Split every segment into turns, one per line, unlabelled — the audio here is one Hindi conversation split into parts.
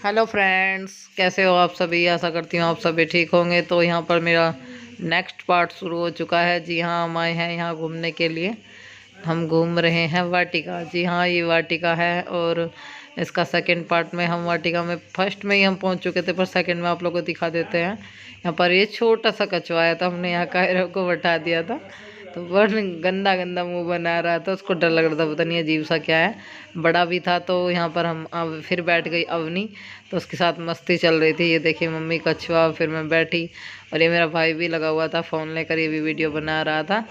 हेलो फ्रेंड्स, कैसे हो आप सभी। आशा करती हूँ आप सभी ठीक होंगे। तो यहाँ पर मेरा नेक्स्ट पार्ट शुरू हो चुका है। जी हाँ, हम आए हैं यहाँ घूमने के लिए। हम घूम रहे हैं वाटिका। जी हाँ, ये वाटिका है और इसका सेकंड पार्ट में हम वाटिका में फर्स्ट में ही हम पहुँच चुके थे, पर सेकंड में आप लोगों को दिखा देते हैं। यहाँ पर ये छोटा सा कछुआ आया था, हमने यहाँ कायरों को बैठा दिया था, तो बड़ गंदा गंदा मुंह बना रहा था। उसको डर लग रहा था, पता नहीं अजीब सा क्या है। बड़ा भी था। तो यहाँ पर हम अब फिर बैठ गई अवनी, तो उसके साथ मस्ती चल रही थी। ये देखिए मम्मी कछुआ, फिर मैं बैठी और ये मेरा भाई भी लगा हुआ था फ़ोन लेकर, ये भी वीडियो बना रहा था।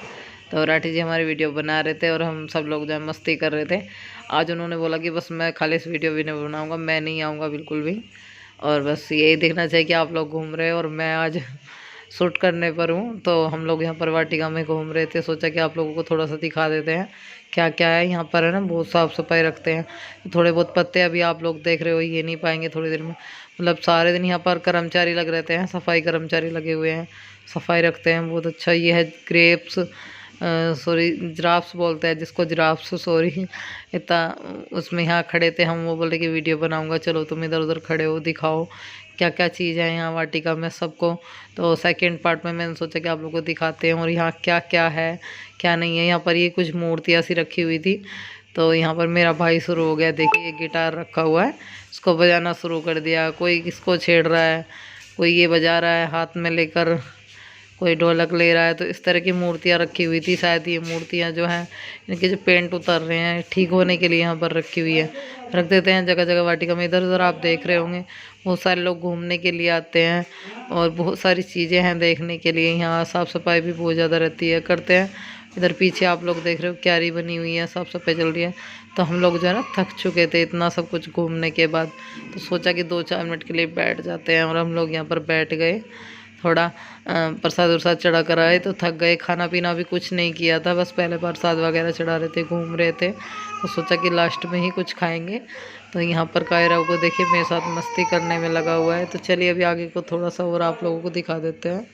तो राठी जी हमारी वीडियो बना रहे थे और हम सब लोग जो है मस्ती कर रहे थे। आज उन्होंने बोला कि बस मैं खाली इस वीडियो भी नहीं बनाऊँगा, मैं नहीं आऊँगा बिल्कुल भी, और बस यही देखना चाहिए कि आप लोग घूम रहे हो और मैं आज शूट करने पर हूँ। तो हम लोग यहाँ पर वाटिका में घूम रहे थे, सोचा कि आप लोगों को थोड़ा सा दिखा देते हैं क्या क्या है यहाँ पर, है ना। बहुत साफ़ सफाई रखते हैं। थोड़े बहुत पत्ते अभी आप लोग देख रहे हो, ये नहीं पाएंगे थोड़ी देर में। मतलब सारे दिन यहाँ पर कर्मचारी लग रहते हैं, सफाई कर्मचारी लगे हुए हैं, सफाई रखते हैं बहुत अच्छा। ये है ग्रेप्स, सॉरी जिराफ्स बोलते हैं जिसको, जिराफ्स सॉरी। इतना उसमें यहाँ खड़े थे हम, वो बोले कि वीडियो बनाऊंगा, चलो तुम इधर उधर खड़े हो, दिखाओ क्या क्या चीज़ है यहाँ वाटिका में सबको। तो सेकंड पार्ट में मैंने सोचा कि आप लोगों को दिखाते हैं और यहाँ क्या क्या है क्या नहीं है। यहाँ पर ये कुछ मूर्तियाँ सी रखी हुई थी। तो यहाँ पर मेरा भाई शुरू हो गया, देखिए गिटार रखा हुआ है, उसको बजाना शुरू कर दिया। कोई किसको छेड़ रहा है, कोई ये बजा रहा है हाथ में लेकर, कोई ढोलक ले रहा है। तो इस तरह की मूर्तियाँ रखी हुई थी। शायद ये मूर्तियाँ जो हैं इनके जो पेंट उतर रहे हैं ठीक होने के लिए यहाँ पर रखी हुई है। रख देते हैं जगह जगह वाटिका में। इधर उधर आप देख रहे होंगे बहुत सारे लोग घूमने के लिए आते हैं और बहुत सारी चीज़ें हैं देखने के लिए। यहाँ साफ़ सफाई भी बहुत ज़्यादा रहती है, करते हैं। इधर पीछे आप लोग देख रहे हो क्यारी बनी हुई है, साफ़ सफाई चल रही है। तो हम लोग जो है ना थक चुके थे इतना सब कुछ घूमने के बाद, तो सोचा कि 2-4 मिनट के लिए बैठ जाते हैं। और हम लोग यहाँ पर बैठ गए, थोड़ा प्रसाद वरसाद चढ़ा कर आए तो थक गए। खाना पीना भी कुछ नहीं किया था, बस पहले प्रसाद वगैरह चढ़ा रहे थे, घूम रहे थे। तो सोचा कि लास्ट में ही कुछ खाएंगे। तो यहाँ पर कायरा को देखिए मेरे साथ मस्ती करने में लगा हुआ है। तो चलिए अभी आगे को थोड़ा सा और आप लोगों को दिखा देते हैं।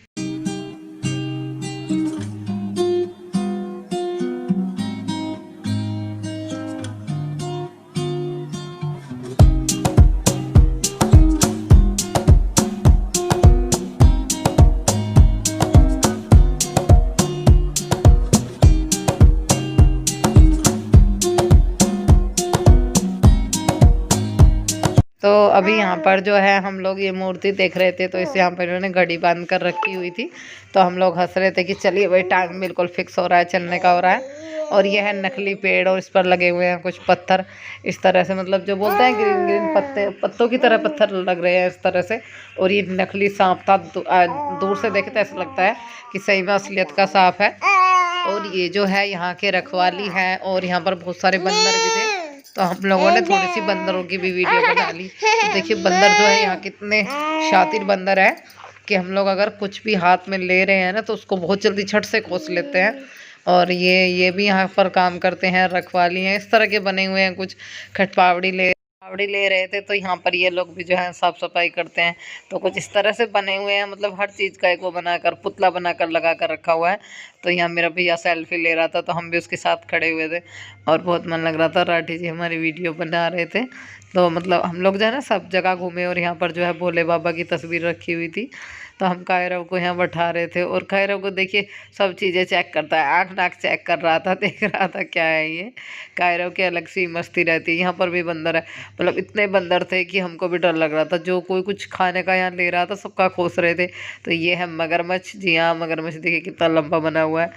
तो अभी यहाँ पर जो है हम लोग ये मूर्ति देख रहे थे, तो इसे यहाँ पर इन्होंने घड़ी बांध कर रखी हुई थी। तो हम लोग हंस रहे थे कि चलिए भाई टाइम बिल्कुल फिक्स हो रहा है, चलने का हो रहा है। और ये है नकली पेड़ और इस पर लगे हुए हैं कुछ पत्थर इस तरह से, मतलब जो बोलते हैं ग्रीन ग्रीन पत्ते, पत्तों की तरह पत्थर लग रहे हैं इस तरह से। और ये नकली सांप था, दूर से देखे तो ऐसा लगता है कि सही में असलियत का सांप है। और ये जो है यहाँ के रखवाली है और यहाँ पर बहुत सारे बंदर भी थे। तो हम लोगों ने थोड़ी सी बंदरों की भी वीडियो बना ली। तो देखिए बंदर जो है यहाँ कितने शातिर बंदर है कि हम लोग अगर कुछ भी हाथ में ले रहे हैं ना तो उसको बहुत जल्दी झट से खोस लेते हैं। और ये भी यहाँ पर काम करते हैं, रखवाली हैं, इस तरह के बने हुए हैं कुछ। खटपावड़ी ले रहे थे, तो यहाँ पर ये लोग भी जो है साफ सफाई करते हैं। तो कुछ इस तरह से बने हुए हैं, मतलब हर चीज़ का एक वो बनाकर पुतला बनाकर लगा कर रखा हुआ है। तो यहाँ मेरा भैया सेल्फी ले रहा था, तो हम भी उसके साथ खड़े हुए थे और बहुत मन लग रहा था। राठी जी हमारी वीडियो बना रहे थे। तो मतलब हम लोग जो है ना सब जगह घूमे और यहाँ पर जो है भोले बाबा की तस्वीर रखी हुई थी। तो हम कायरव को यहाँ बैठा रहे थे और कायरव को देखिए सब चीज़ें चेक करता है, आँख नाक चेक कर रहा था, देख रहा था क्या है ये। कायरव की अलग सी मस्ती रहती है। यहाँ पर भी बंदर है, मतलब इतने बंदर थे कि हमको भी डर लग रहा था। जो कोई कुछ खाने का यहाँ ले रहा था सबका खोस रहे थे। तो ये है मगरमच्छ। जी हाँ, मगरमच्छ देखिए कितना लंबा बना हुआ है,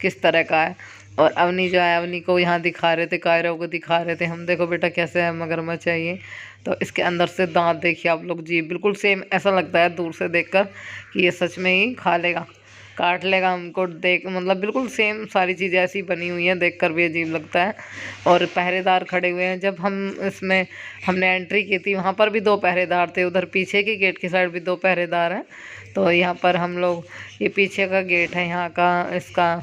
किस तरह का है। और अवनी जो है अवनी को यहाँ दिखा रहे थे, कायरव को दिखा रहे थे हम, देखो बेटा कैसे है मगरमच्छ है ये। तो इसके अंदर से दांत देखिए आप लोग जी, बिल्कुल सेम ऐसा लगता है दूर से देखकर कि ये सच में ही खा लेगा, काट लेगा हमको देख, मतलब बिल्कुल सेम सारी चीज़ें ऐसी बनी हुई हैं, देखकर भी अजीब लगता है। और पहरेदार खड़े हुए हैं। जब हम इसमें हमने एंट्री की थी वहाँ पर भी 2 पहरेदार थे, उधर पीछे की गेट की साइड भी 2 पहरेदार हैं। तो यहाँ पर हम लोग, ये पीछे का गेट है यहाँ का, इसका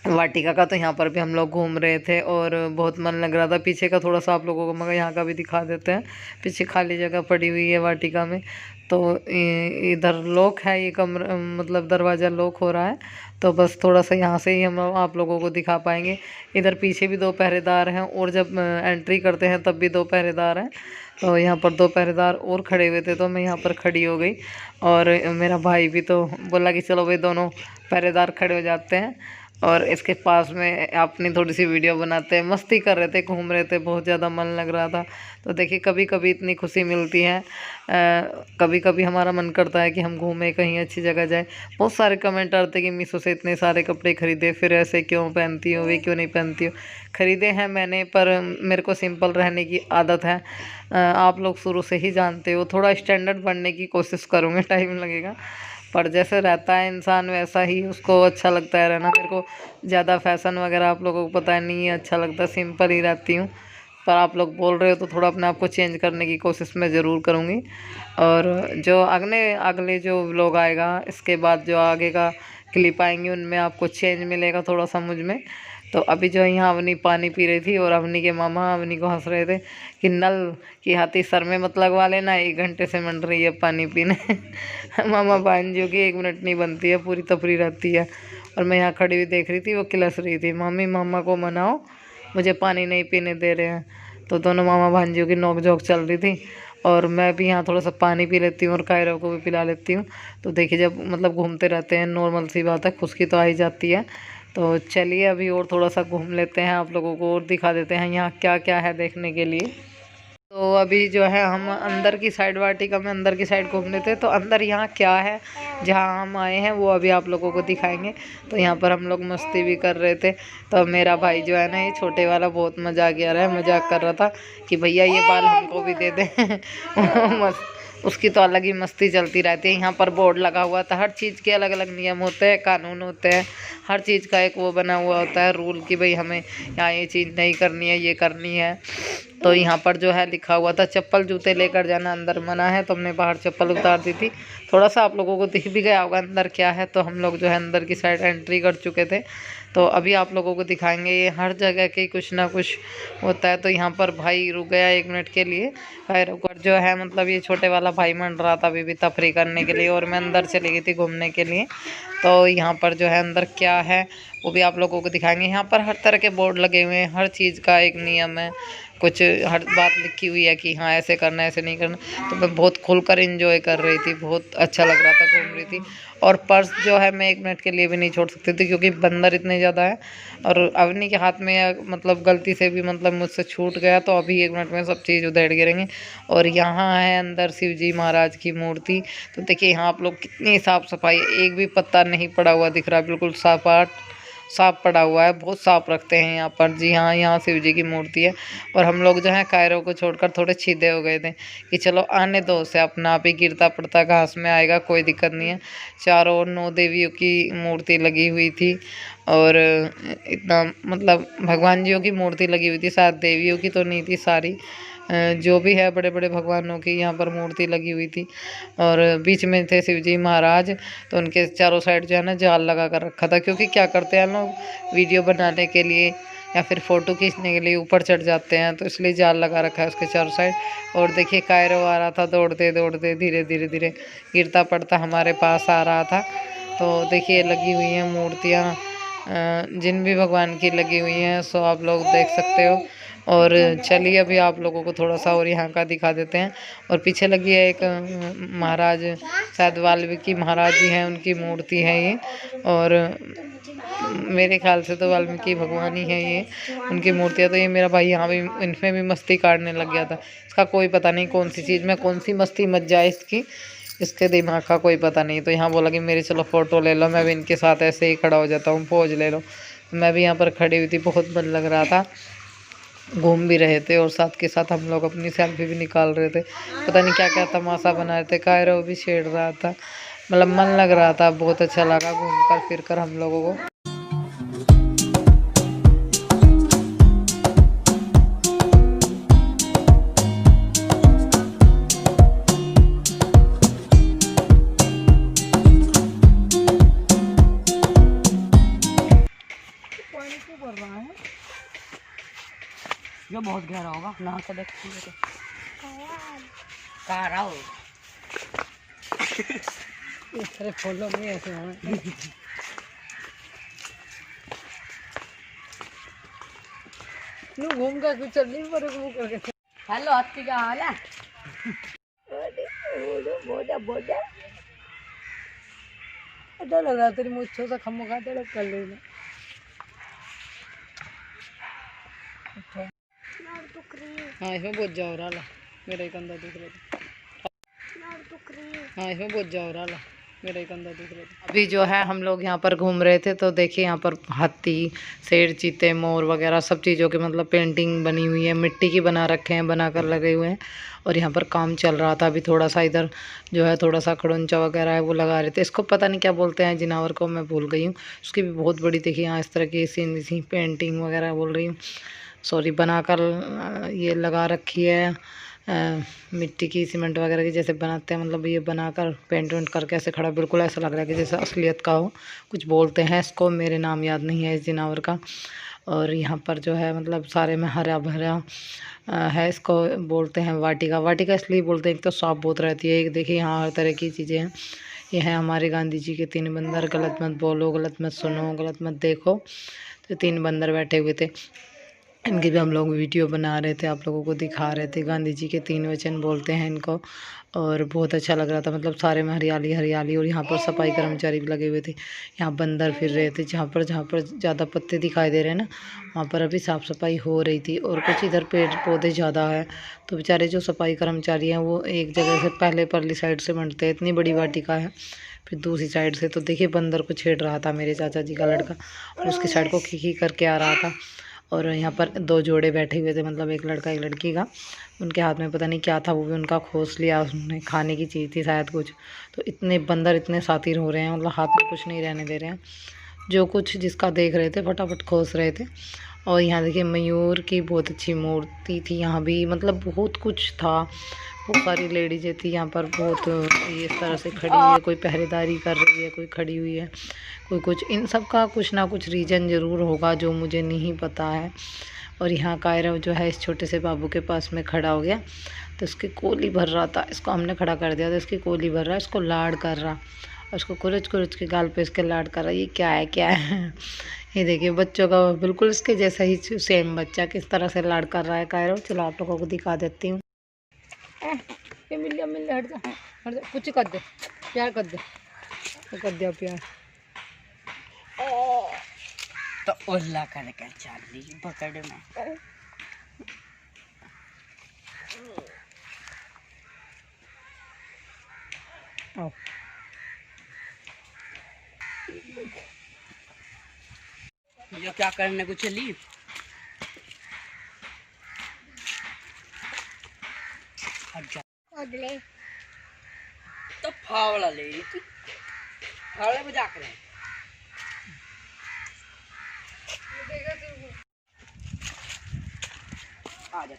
वाटिका का। तो यहाँ पर भी हम लोग घूम रहे थे और बहुत मन लग रहा था। पीछे का थोड़ा सा आप लोगों को मगर यहाँ का भी दिखा देते हैं। पीछे खाली जगह पड़ी हुई है वाटिका में। तो इधर लॉक है ये कमरा, मतलब दरवाज़ा लॉक हो रहा है। तो बस थोड़ा सा यहाँ से ही हम आप लोगों को दिखा पाएंगे। इधर पीछे भी 2 पहरेदार हैं और जब एंट्री करते हैं तब भी 2 पहरेदार हैं। तो यहाँ पर 2 पहरेदार और खड़े हुए थे तो मैं यहाँ पर खड़ी हो गई। और मेरा भाई भी तो बोला कि चलो भाई दोनों पहरेदार खड़े हो जाते हैं और इसके पास में अपनी थोड़ी सी वीडियो बनाते हैं। मस्ती कर रहे थे, घूम रहे थे, बहुत ज़्यादा मन लग रहा था। तो देखिए कभी कभी इतनी खुशी मिलती है, कभी कभी हमारा मन करता है कि हम घूमें, कहीं अच्छी जगह जाए। बहुत सारे कमेंट आते कि मीशो से इतने सारे कपड़े खरीदे, फिर ऐसे क्यों पहनती हो, वे क्यों नहीं पहनती हो। ख़रीदे हैं मैंने, पर मेरे को सिंपल रहने की आदत है। आप लोग शुरू से ही जानते हो, थोड़ा स्टैंडर्ड बनने की कोशिश करूँगी, टाइम लगेगा, पर जैसे रहता है इंसान वैसा ही उसको अच्छा लगता है रहना। मेरे को ज़्यादा फैशन वगैरह आप लोगों को पता नहीं है अच्छा लगता, सिंपल ही रहती हूँ। पर आप लोग बोल रहे हो तो थोड़ा अपने आप को चेंज करने की कोशिश मैं ज़रूर करूँगी। और जो अगले जो व्लॉग आएगा, इसके बाद जो आगे का क्लिप आएंगे, उनमें आपको चेंज मिलेगा थोड़ा सा मुझ में। तो अभी जो यहाँ अवनी पानी पी रही थी और अवनी के मामा अवनी को हंस रहे थे कि नल की हाथी सर में मत लगवा लेना, 1 घंटे से मंड रही है पानी पीने। मामा भांजियों की 1 मिनट नहीं बनती है, पूरी तफरी रहती है। और मैं यहाँ खड़ी हुई देख रही थी, वो किलस रही थी, मम्मी मामा को मनाओ, मुझे पानी नहीं पीने दे रहे हैं। तो दोनों मामा भांजियों की नोक झोंक चल रही थी। और मैं भी यहाँ थोड़ा सा पानी पी लेती हूँ और कायरों को भी पिला लेती हूँ। तो देखिए जब मतलब घूमते रहते हैं, नॉर्मल सी बात है, खुशकी तो आ ही जाती है। तो चलिए अभी और थोड़ा सा घूम लेते हैं, आप लोगों को और दिखा देते हैं यहाँ क्या क्या है देखने के लिए। तो अभी जो है हम अंदर की साइड, वाटिका में अंदर की साइड घूम लेते हैं। तो अंदर यहाँ क्या है जहाँ हम आए हैं वो अभी आप लोगों को दिखाएंगे। तो यहाँ पर हम लोग मस्ती भी कर रहे थे। तो मेरा भाई जो है ना, ये छोटे वाला, बहुत मजाक आ रहा है, मजाक कर रहा था कि भैया ये बाल हमको भी दे दें। उसकी तो अलग ही मस्ती चलती रहती है। यहाँ पर बोर्ड लगा हुआ था, हर चीज़ के अलग अलग नियम होते हैं, कानून होते हैं, हर चीज़ का एक वो बना हुआ होता है रूल कि भाई हमें यहाँ ये चीज़ नहीं करनी है, ये करनी है। तो यहाँ पर जो है लिखा हुआ था चप्पल जूते लेकर जाना अंदर मना है। तो हमने बाहर चप्पल उतार दी थी। थोड़ा सा आप लोगों को दिख भी गया होगा अंदर क्या है। तो हम लोग जो है अंदर की साइड एंट्री कर चुके थे। तो अभी आप लोगों को दिखाएंगे, ये हर जगह के कुछ ना कुछ होता है। तो यहाँ पर भाई रुक गया 1 मिनट के लिए, फिर ऊपर जो है मतलब ये छोटे वाला भाई मंड रहा था अभी भी तफरी करने के लिए, और मैं अंदर चली गई थी घूमने के लिए। तो यहाँ पर जो है अंदर क्या है वो भी आप लोगों को दिखाएंगे। यहाँ पर हर तरह के बोर्ड लगे हुए हैं, हर चीज़ का एक नियम है, कुछ हर बात लिखी हुई है कि हाँ ऐसे करना ऐसे नहीं करना। तो मैं बहुत खुलकर एंजॉय कर रही थी, बहुत अच्छा लग रहा था, घूम रही थी। और पर्स जो है मैं 1 मिनट के लिए भी नहीं छोड़ सकती थी क्योंकि बंदर इतने ज़्यादा है। और अवनी के हाथ में मतलब गलती से भी मतलब मुझसे छूट गया तो अभी 1 मिनट में सब चीज़ उधेड़ गिरेंगे। और यहाँ है अंदर शिव जी महाराज की मूर्ति। तो देखिए यहाँ आप लोग कितनी साफ़ सफाई, एक भी पत्ता नहीं पड़ा हुआ दिख रहा, बिल्कुल साफ पड़ा हुआ है, बहुत साफ रखते हैं यहाँ पर। जी हाँ, यहाँ शिव जी की मूर्ति है। और हम लोग जो है कायरों को छोड़कर थोड़े सीधे हो गए थे कि चलो आने दो, से अपना आप ही गिरता पड़ता घास में आएगा, कोई दिक्कत नहीं है। चारों ओर 9 देवियों की मूर्ति लगी हुई थी। और इतना मतलब भगवान जियों की मूर्ति लगी हुई थी, शायद देवियों की तो नहीं थी सारी, जो भी है बड़े बड़े भगवानों की यहाँ पर मूर्ति लगी हुई थी। और बीच में थे शिव जी महाराज। तो उनके चारों साइड जो है ना जाल लगा कर रखा था, क्योंकि क्या करते हैं लोग वीडियो बनाने के लिए या फिर फ़ोटो खींचने के लिए ऊपर चढ़ जाते हैं, तो इसलिए जाल लगा रखा है उसके चारों साइड। और देखिए कायरो आ रहा था दौड़ते दौड़ते, धीरे धीरे धीरे गिरता पड़ता हमारे पास आ रहा था। तो देखिए लगी हुई हैं मूर्तियाँ, जिन भी भगवान की लगी हुई हैं, सो आप लोग देख सकते हो। और चलिए अभी आप लोगों को थोड़ा सा और यहाँ का दिखा देते हैं। और पीछे लगी है एक महाराज, शायद वाल्मीकि महाराज जी हैं, उनकी मूर्ति है ये। और मेरे ख्याल से तो वाल्मीकि भगवान ही है ये, उनकी मूर्तियाँ। तो ये मेरा भाई यहाँ भी इनमें भी मस्ती काटने लग गया था। इसका कोई पता नहीं कौन सी चीज़ में कौन सी मस्ती मच जाए इसकी, इसके दिमाग का कोई पता नहीं। तो यहाँ बोला कि मेरी चलो फ़ोटो ले लो, मैं भी इनके साथ ऐसे ही खड़ा हो जाता हूँ, पोज ले लो। तो मैं भी यहाँ पर खड़ी हुई थी, बहुत मन लग रहा था, घूम भी रहे थे और साथ के साथ हम लोग अपनी सेल्फी भी निकाल रहे थे। पता नहीं क्या क्या तमाशा बना रहे थे, कायरो भी छेड़ रहा था, मतलब मन लग रहा था, बहुत अच्छा लगा घूम कर फिर कर हम लोगों को।
जो बहुत गहरा होगा ना, से देख कहाँ रहा हो।
इस तरह फॉलो में ऐसे हमें घूम कर कुछ चल नहीं पर घूम करके। हेलो हाथी का हाल है? बोड़ा बोड़ा डर लगा तेरी मुझे से खम्मो खा दे कर लेना। हाँ इसमें बहुत जा रहा ला मेरा ही कंधा दुख रहा था। हाँ इसमें बहुत जा रहा ला मेरा ही कंधा दुख रहा था। अभी जो है हम लोग यहाँ पर घूम रहे थे तो देखिए यहाँ पर हाथी शेर चीते मोर वगैरह सब चीज़ों की मतलब पेंटिंग बनी हुई है, मिट्टी की बना रखे हैं, बना कर लगे हुए हैं। और यहाँ पर काम चल रहा था। अभी थोड़ा सा इधर जो है थोड़ा सा खड़ुंचा वगैरह है वो लगा रहे थे। इसको पता नहीं क्या बोलते हैं, जिनावर को मैं भूल गई हूँ। उसकी भी बहुत बड़ी देखिए यहाँ इस तरह की सी पेंटिंग वगैरह बोल रही हूँ, सॉरी, बनाकर ये लगा रखी है। मिट्टी की सीमेंट वगैरह की जैसे बनाते हैं, मतलब ये बनाकर पेंट वेंट करके ऐसे खड़ा, बिल्कुल ऐसा लग रहा है कि जैसे असलियत का हो। कुछ बोलते हैं इसको, मेरे नाम याद नहीं है इस जानवर का। और यहाँ पर जो है मतलब सारे में हरा भरा है। इसको बोलते हैं वाटिका। वाटिका इसलिए बोलते हैं, एक तो साफ बहुत रहती है। एक देखिए यहाँ हर तरह की चीज़ें हैं। ये हैं हमारे गांधी जी के 3 बंदर। गलत मत बोलो, गलत मत सुनो, गलत मत देखो। तो 3 बंदर बैठे हुए थे, इनकी भी हम लोग वीडियो बना रहे थे, आप लोगों को दिखा रहे थे। गांधी जी के 3 वचन बोलते हैं इनको। और बहुत अच्छा लग रहा था, मतलब सारे में हरियाली हरियाली। और यहाँ पर सफाई कर्मचारी भी लगे हुए थे। यहाँ बंदर फिर रहे थे, जहाँ पर ज़्यादा पत्ते दिखाई दे रहे हैं ना, वहाँ पर अभी साफ़ सफाई हो रही थी। और कुछ इधर पेड़ पौधे ज़्यादा है, तो बेचारे जो सफाई कर्मचारी हैं वो एक जगह से पहले परली साइड से बनते हैं। इतनी बड़ी वाटिका है, फिर दूसरी साइड से। तो देखिए बंदर को छेड़ रहा था मेरे चाचा जी का लड़का, और उसकी साइड को खी करके आ रहा था। और यहाँ पर 2 जोड़े बैठे हुए थे, मतलब एक लड़का एक लड़की का। उनके हाथ में पता नहीं क्या था, वो भी उनका खोस लिया उसने, खाने की चीज़ थी शायद कुछ। तो इतने बंदर इतने सातिर हो रहे हैं, मतलब हाथ में कुछ नहीं रहने दे रहे हैं। जो कुछ जिसका देख रहे थे फटाफट खोस रहे थे। और यहाँ देखिए मयूर की बहुत अच्छी मूर्ति थी यहाँ भी, मतलब बहुत कुछ था। बहुत सारी लेडीजें थी यहाँ पर, बहुत ये इस तरह से खड़ी हुई है। कोई पहरेदारी कर रही है, कोई खड़ी हुई है, कोई कुछ। इन सब का कुछ ना कुछ रीज़न ज़रूर होगा जो मुझे नहीं पता है। और यहाँ कायरव जो है इस छोटे से बाबू के पास में खड़ा हो गया, तो इसकी कोली भर रहा था। इसको हमने खड़ा कर दिया तो इसकी कोली भर रहा है, इसको लाड कर रहा, और उसको कुरच कुरच के गाल पे इसके लाड कर रहा। ये क्या है क्या है ये देखिए बच्चों का बिल्कुल इसके जैसा ही सेम बच्चा किस तरह से लाड कर रहा है कायरव। चलो आप लोगों को दिखा देती हूँ। ये मिल जा, हट जा, कुछ कर दे, प्यार कर दे, कर दिया प्यार।
तो ओला करके चाली पकड़ में। ये क्या करने को चली? अगले तो फावड़ा ले रही थी, फावड़े बजा कर आ जा।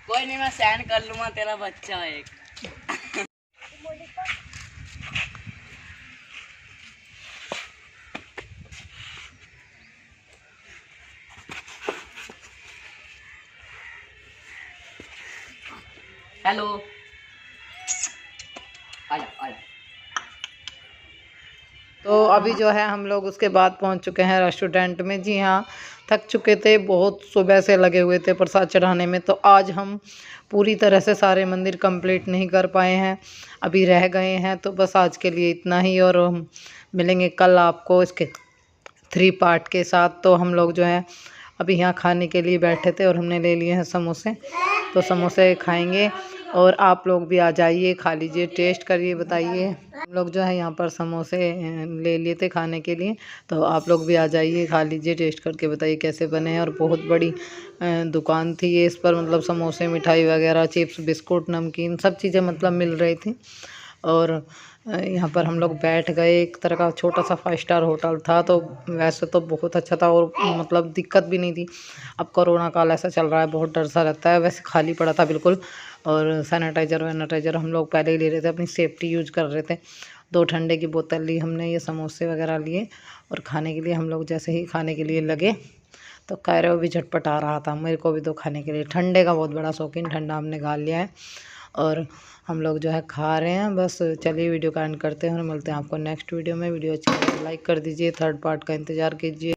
कोई नहीं, मैं सहन कर लूँगा, तेरा बच्चा है एक। हेलो, आजा आजा।
तो अभी जो है हम लोग उसके बाद पहुंच चुके हैं रेस्टोरेंट में। जी हाँ, थक चुके थे, बहुत सुबह से लगे हुए थे प्रसाद चढ़ाने में। तो आज हम पूरी तरह से सारे मंदिर कंप्लीट नहीं कर पाए हैं, अभी रह गए हैं। तो बस आज के लिए इतना ही, और हम मिलेंगे कल आपको इसके 3 पार्ट के साथ। तो हम लोग जो है अभी यहाँ खाने के लिए बैठे थे, और हमने ले लिए हैं समोसे, तो समोसे खाएंगे। और आप लोग भी आ जाइए, खा लीजिए, टेस्ट करिए, बताइए। हम लोग जो है यहाँ पर समोसे ले लिए थे खाने के लिए, तो आप लोग भी आ जाइए, खा लीजिए, टेस्ट करके बताइए कैसे बने हैं। और बहुत बड़ी दुकान थी ये, इस पर मतलब समोसे, मिठाई वगैरह, चिप्स, बिस्कुट, नमकीन सब चीज़ें मतलब मिल रही थी। और यहाँ पर हम लोग बैठ गए। एक तरह का छोटा सा 5 स्टार होटल था, तो वैसे तो बहुत अच्छा था, और मतलब दिक्कत भी नहीं थी। अब कोरोना काल ऐसा चल रहा है, बहुत डर सा लगता है। वैसे खाली पड़ा था बिल्कुल, और सैनिटाइज़र हम लोग पहले ही ले रहे थे, अपनी सेफ्टी यूज कर रहे थे। 2 ठंडे की बोतल ली हमने, ये समोसे वगैरह लिए। और खाने के लिए हम लोग जैसे ही खाने के लिए लगे, तो कायरो भी झटपट आ रहा था, मेरे को भी तो खाने के लिए। ठंडे का बहुत बड़ा शौकीन, ठंडा हमने खा लिया है। और हम लोग जो है खा रहे हैं। बस चलिए वीडियो का एंड करते हैं और मिलते हैं आपको नेक्स्ट वीडियो में। वीडियो अच्छी लगे तो लाइक कर दीजिए, थर्ड पार्ट का इंतज़ार कीजिए।